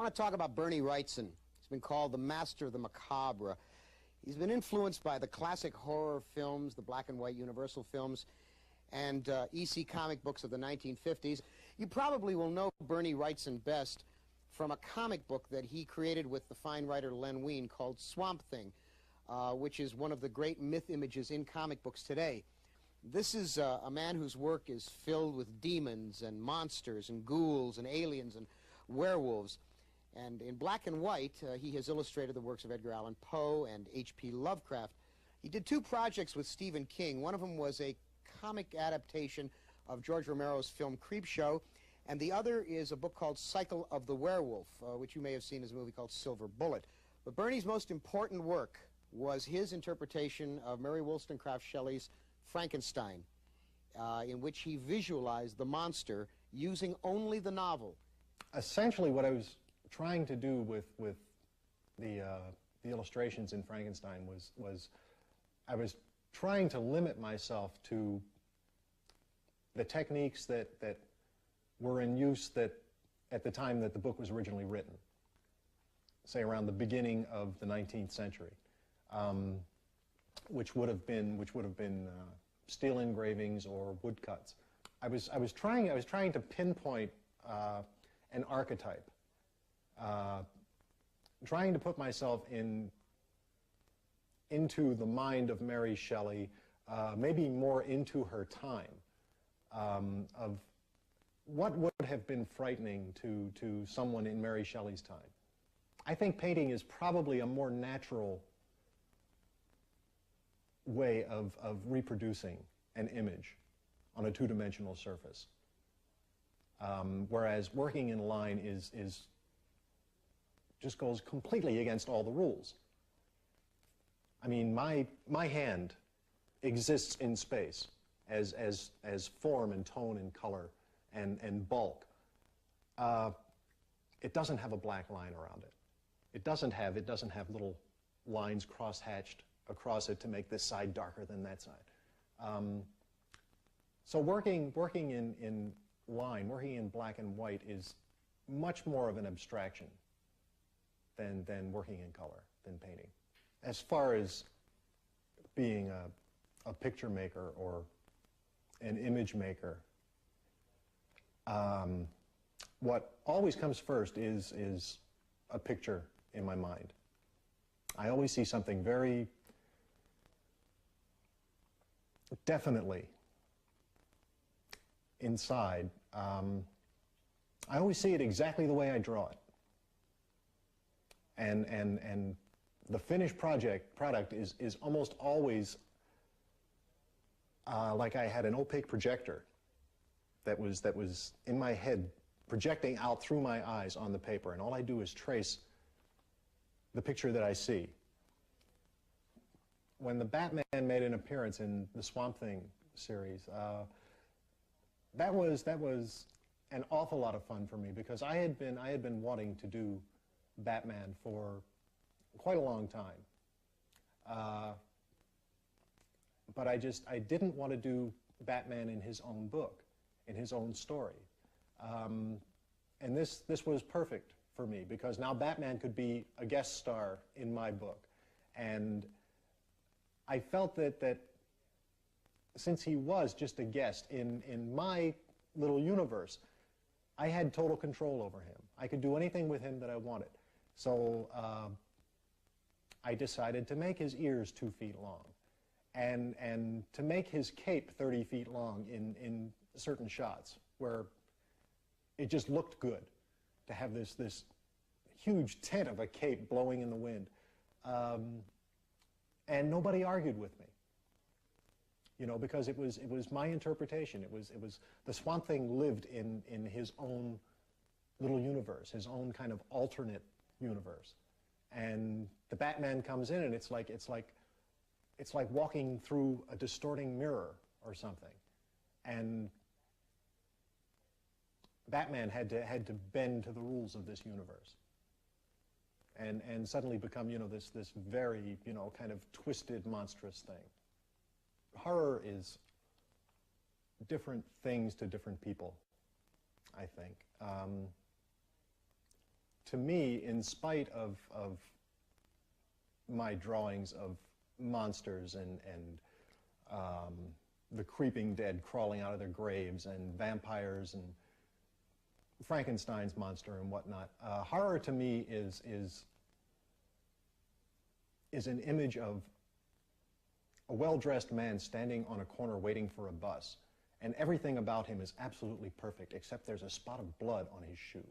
want to talk about Berni Wrightson. He's been called the master of the macabre. He's been influenced by the classic horror films, the black and white Universal films, and EC comic books of the 1950s. You probably will know Berni Wrightson best from a comic book that he created with the fine writer Len Wein called Swamp Thing, which is one of the great myth images in comic books today. This is a man whose work is filled with demons and monsters and ghouls and aliens and werewolves. And in black and white, he has illustrated the works of Edgar Allan Poe and H.P. Lovecraft. He did two projects with Stephen King. One of them was a comic adaptation of George Romero's film Creepshow, and the other is a book called Cycle of the Werewolf, which you may have seen as a movie called Silver Bullet. But Berni's most important work was his interpretation of Mary Wollstonecraft Shelley's Frankenstein, in which he visualized the monster using only the novel. Essentially what I was trying to do with the illustrations in Frankenstein was I was trying to limit myself to the techniques that were in use at the time that the book was originally written, say around the beginning of the 19th century, which would have been steel engravings or woodcuts. I was trying to pinpoint an archetype, trying to put myself into the mind of Mary Shelley, maybe more into her time, of what would have been frightening to someone in Mary Shelley's time. I think painting is probably a more natural way of reproducing an image on a two-dimensional surface. Whereas working in line just goes completely against all the rules. I mean, my hand exists in space as form and tone and color and bulk. It doesn't have a black line around it. It doesn't have little lines cross-hatched across it to make this side darker than that side. So working in line, working in black and white is much more of an abstraction than working in color, than painting. As far as being a picture maker or an image maker, what always comes first is a picture in my mind. I always see something very definitely inside. I always see it exactly the way I draw it. And the finished product is almost always like I had an opaque projector that was in my head projecting out through my eyes on the paper, and all I do is trace the picture that I see. When the Batman made an appearance in the Swamp Thing series, that was an awful lot of fun for me, because I had been wanting to do Batman for quite a long time, but I didn't want to do Batman in his own book, in his own story, and this was perfect for me, because now Batman could be a guest star in my book, and I felt that since he was just a guest in my little universe, I had total control over him. I could do anything with him that I wanted. So I decided to make his ears 2 feet long, and to make his cape 30 feet long in certain shots where it just looked good to have this huge tent of a cape blowing in the wind. And nobody argued with me, you know, because it was my interpretation. It was the Swamp Thing lived in his own little universe, his own kind of alternate universe, and the Batman comes in, and it's like walking through a distorting mirror or something, and Batman had to bend to the rules of this universe, and suddenly become, you know, this very, you know, kind of twisted, monstrous thing. Horror is different things to different people, I think. to me, in spite of my drawings of monsters and the creeping dead crawling out of their graves and vampires and Frankenstein's monster and whatnot, horror to me is an image of a well-dressed man standing on a corner waiting for a bus, and everything about him is absolutely perfect except there's a spot of blood on his shoe.